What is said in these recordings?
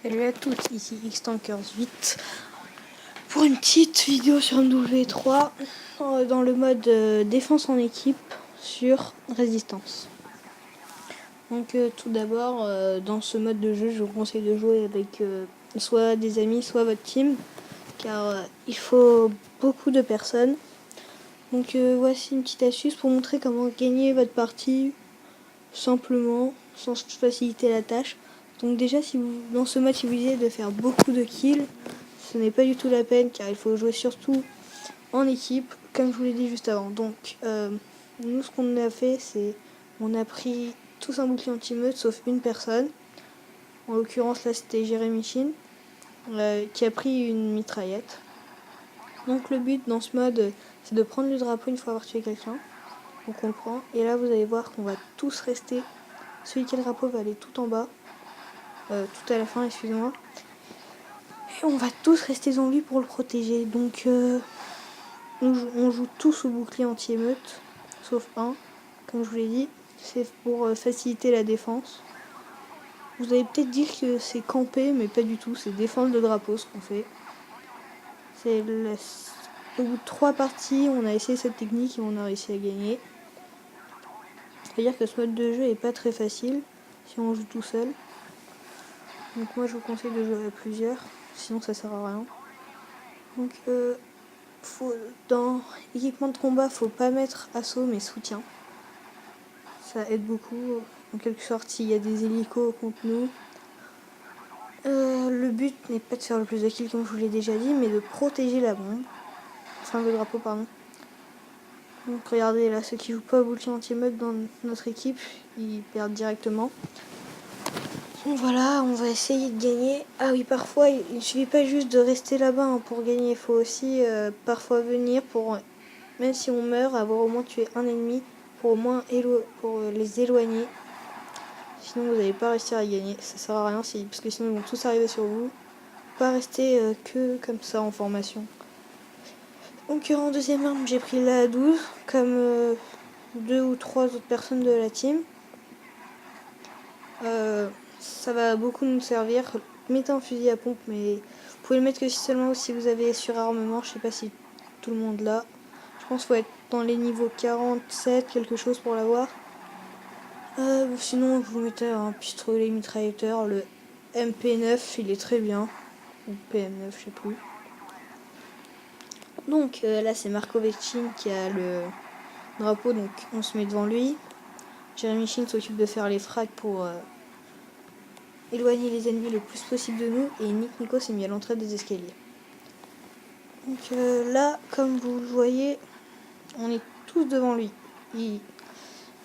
Salut à tous, ici Xtankers8 pour une petite vidéo sur MW3 dans le mode défense en équipe sur résistance. Donc tout d'abord, dans ce mode de jeu, je vous conseille de jouer avec soit des amis, soit votre team, car il faut beaucoup de personnes. Donc voici une petite astuce pour montrer comment gagner votre partie simplement, sans faciliter la tâche. Donc déjà, si vous, dans ce mode, si vous essayez de faire beaucoup de kills, ce n'est pas du tout la peine, car il faut jouer surtout en équipe, comme je vous l'ai dit juste avant. Donc nous, ce qu'on a fait, c'est on a pris tous un bouclier anti-meute, sauf une personne. En l'occurrence, là, c'était Jérémy Chin, qui a pris une mitraillette. Donc le but dans ce mode, c'est de prendre le drapeau une fois avoir tué quelqu'un. Donc on le prend, et là, vous allez voir qu'on va tous rester. Celui qui a le drapeau va aller tout en bas, tout à la fin, excusez-moi. Et on va tous rester en vie pour le protéger. Donc on joue tous au bouclier anti-émeute, sauf un, comme je vous l'ai dit. C'est pour faciliter la défense. Vous allez peut-être dire que c'est camper, mais pas du tout, c'est défendre le drapeau ce qu'on fait. Au bout de 3 parties, on a essayé cette technique et on a réussi à gagner. C'est-à-dire que ce mode de jeu est pas très facile si on joue tout seul. Donc moi je vous conseille de jouer à plusieurs, sinon ça sert à rien. Donc dans équipement de combat, faut pas mettre assaut mais soutien. Ça aide beaucoup. En quelque sorte, s'il y a des hélicos contre nous. Le but n'est pas de faire le plus de kills comme je vous l'ai déjà dit, mais de protéger la bombe. Enfin le drapeau, pardon. Donc regardez là, ceux qui jouent pas au bouclier anti-meute dans notre équipe, ils perdent directement. Donc voilà, on va essayer de gagner. Ah oui, parfois, il ne suffit pas juste de rester là-bas pour gagner. Il faut aussi parfois venir pour, même si on meurt, avoir au moins tué un ennemi pour au moins les éloigner. Sinon, vous n'allez pas réussir à gagner. Ça sert à rien, parce que sinon, ils vont tous arriver sur vous. Pas rester que comme ça en formation. Donc en deuxième arme, j'ai pris la 12, comme 2 ou 3 autres personnes de la team. Ça va beaucoup nous servir. Mettez un fusil à pompe, mais vous pouvez le mettre que seulement si vous avez surarmement. Je sais pas si tout le monde l'a. Je pense qu'il faut être dans les niveaux 47, quelque chose pour l'avoir. Sinon, vous mettez un pistolet mitrailleur, le MP9, il est très bien. Ou PM9, je sais plus. Donc là, c'est Marco Vecchine qui a le drapeau, donc on se met devant lui. Jérémy Chin s'occupe de faire les frags pour éloigner les ennemis le plus possible de nous, et Nico s'est mis à l'entrée des escaliers. Donc là, comme vous le voyez, on est tous devant lui.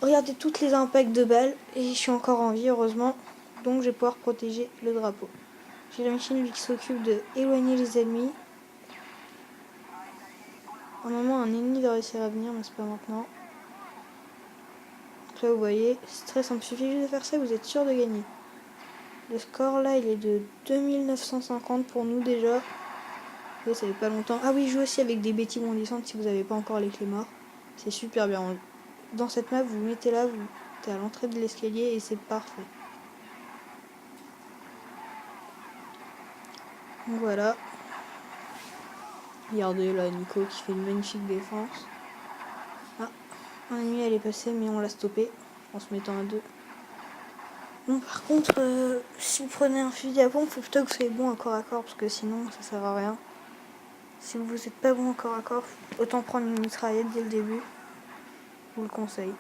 Regardez toutes les impacts de balles, et je suis encore en vie, heureusement. Donc je vais pouvoir protéger le drapeau. Jérémy Chin, lui, qui s'occupe de éloigner les ennemis. Normalement, un ennemi va réussir à venir, mais c'est pas maintenant. Donc là, vous voyez, c'est très simple. Il suffit juste de faire ça, vous êtes sûr de gagner. Le score là, il est de 2950 pour nous déjà. Ça fait pas longtemps. Ah oui, je joue aussi avec des bêtises bondissantes si vous n'avez pas encore les clés morts. C'est super bien. Dans cette map, vous mettez là, vous êtes à l'entrée de l'escalier et c'est parfait. Donc voilà. Regardez là, Nico qui fait une magnifique défense. Ah, un ennemi elle est passée, mais on l'a stoppé en se mettant à 2. Bon, par contre, si vous prenez un fusil à pompe, il faut plutôt que vous soyez bon à corps, parce que sinon ça sert à rien. Si vous n'êtes pas bon à corps, autant prendre une mitraillette dès le début. Je vous le conseille.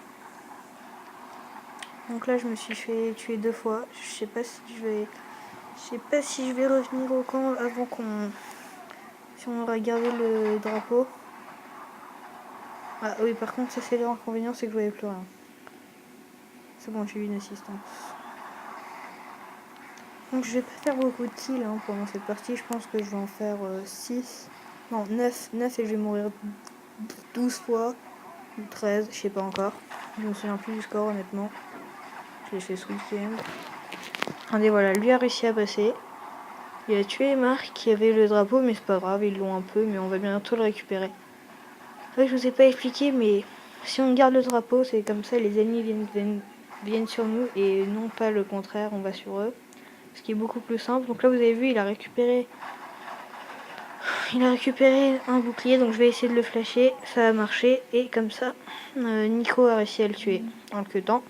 Donc là, je me suis fait tuer 2 fois. Je sais pas si je vais revenir au camp avant si on aura gardé le drapeau. Ah oui, par contre, ça c'est l'inconvénient, c'est que je voyais plus rien. C'est bon, j'ai eu une assistance. Donc je vais pas faire beaucoup de kills pendant cette partie. Je pense que je vais en faire 6. Non, 9 et je vais mourir 12 fois. Ou 13, je sais pas encore. Je me souviens plus du score honnêtement. Je l'ai fait ce week-end. Regardez, voilà, lui a réussi à passer. Il a tué Marc qui avait le drapeau, mais c'est pas grave, ils l'ont un peu, mais on va bientôt le récupérer. Ouais, je vous ai pas expliqué, mais si on garde le drapeau, c'est comme ça, les ennemis viennent sur nous et non pas le contraire, on va sur eux. ce qui est beaucoup plus simple. Donc là vous avez vu, il a récupéré un bouclier, donc je vais essayer de le flasher, ça a marché, et comme ça, Nico a réussi à le tuer en le cutant.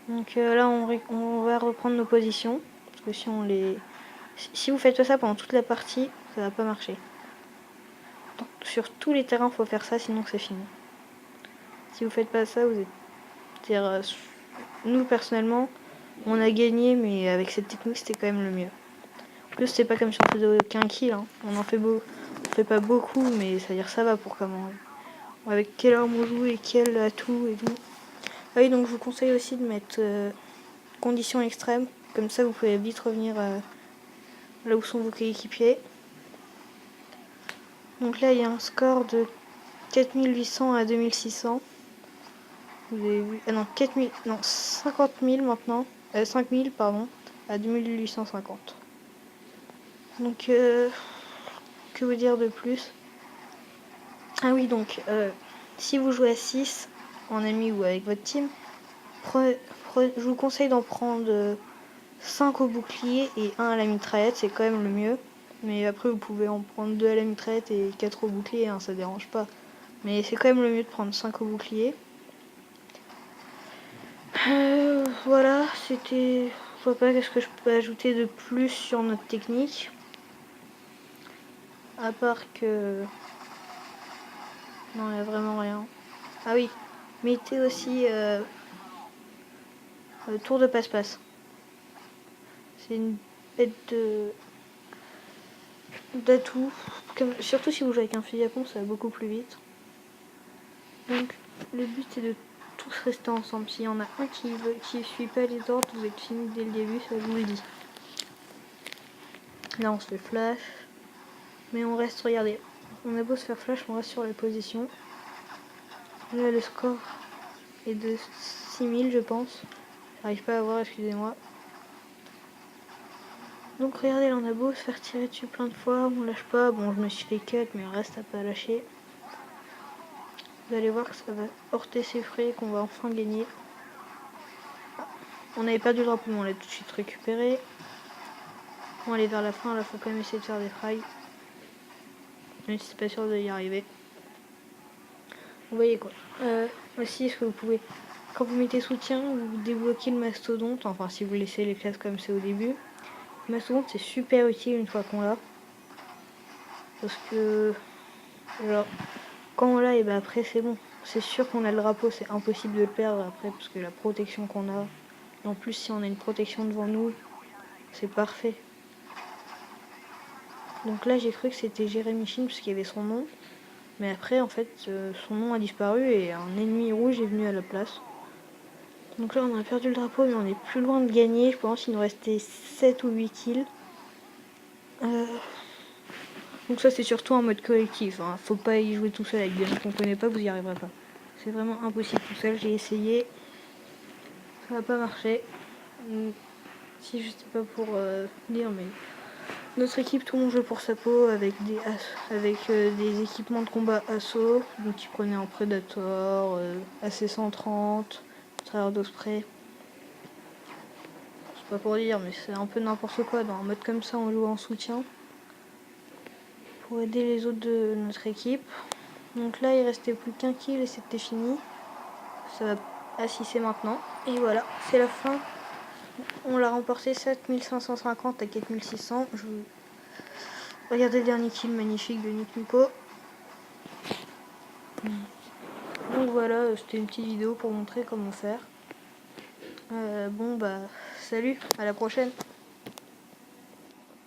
Donc là on va reprendre nos positions, parce que si vous faites ça pendant toute la partie, ça va pas marcher. Donc, sur tous les terrains, faut faire ça, sinon c'est fini. Si vous faites pas ça, vous êtes... nous personnellement, on a gagné, mais avec cette technique, c'était quand même le mieux. En plus, c'est pas comme si on faisait aucun kill, hein. On fait pas beaucoup, mais c'est-à-dire ça va pour comment. Avec quelle arme on joue et quel atout et tout. Ah oui, donc je vous conseille aussi de mettre conditions extrêmes, comme ça vous pouvez vite revenir là où sont vos coéquipiers. Donc là, il y a un score de 4800 à 2600. Vous avez vu, ah non, 4000, non, 50 000 maintenant, 5000 pardon, à 2850. Donc, que vous dire de plus? Ah oui, donc, si vous jouez à 6 en ami ou avec votre team, je vous conseille d'en prendre 5 au bouclier et 1 à la mitraillette, c'est quand même le mieux. Mais après, vous pouvez en prendre 2 à la mitraillette et 4 au bouclier, hein, ça dérange pas. Mais c'est quand même le mieux de prendre 5 au bouclier. Voilà, c'était... Je vois pas qu'est-ce que je peux ajouter de plus sur notre technique. À part que... Non, il n'y a vraiment rien. Ah oui, mettez aussi tour de passe-passe. C'est une bête d'atout. Surtout si vous jouez avec un fusil à pompe, ça va beaucoup plus vite. Donc, le but c'est de tous rester ensemble. S'il y en a un qui suit pas les ordres, vous êtes fini dès le début, ça je vous le dis. Là, on se fait flash. Mais on reste, regardez. On a beau se faire flash, on reste sur la position. Là, le score est de 6000, je pense. J'arrive pas à voir, excusez-moi. Donc regardez, là on a beau se faire tirer dessus plein de fois, on lâche pas. Bon, je me suis fait cut, mais on reste à pas lâcher. Vous allez voir que ça va porter ses fruits, qu'on va enfin gagner. On avait perdu le drapeau, mais on l'a tout de suite récupéré. On va aller vers la fin, là faut quand même essayer de faire des frags. Même si c'est pas sûr d'y arriver. Vous voyez quoi. Aussi, est-ce que vous pouvez, quand vous mettez soutien, vous débloquez le mastodonte. Enfin, si vous laissez les classes comme c'est au début. Le mastodonte, c'est super utile une fois qu'on l'a. Parce que, genre, quand on l'a, et ben après c'est bon. C'est sûr qu'on a le drapeau, c'est impossible de le perdre après, parce que la protection qu'on a. Et en plus, si on a une protection devant nous, c'est parfait. Donc là, j'ai cru que c'était Jérémy Chine, parce qu'il y avait son nom. Mais après, en fait, son nom a disparu et un ennemi rouge est venu à la place. Donc là, on a perdu le drapeau, mais on est plus loin de gagner. Je pense qu'il nous restait 7 ou 8 kills. Donc ça, c'est surtout en mode collectif. Hein. Faut pas y jouer tout seul avec des gens qu'on connaît pas, vous y arriverez pas. C'est vraiment impossible tout seul. J'ai essayé. Ça n'a pas marché. Si je sais pas pour dire, mais... Notre équipe, tout le monde joue pour sa peau avec des équipements de combat assaut. Donc ils prenaient un Predator, AC-130, Trailer d'Osprey. C'est pas pour dire, mais c'est un peu n'importe quoi. Dans un mode comme ça, on joue en soutien pour aider les autres de notre équipe. Donc là, il restait plus qu'un kill et c'était fini. Ça va assister maintenant. Et voilà, c'est la fin. On l'a remporté 7550 à 4600. Regardez le dernier kill magnifique de Nick Nico. Donc voilà, c'était une petite vidéo pour montrer comment faire. Bon bah, salut, à la prochaine.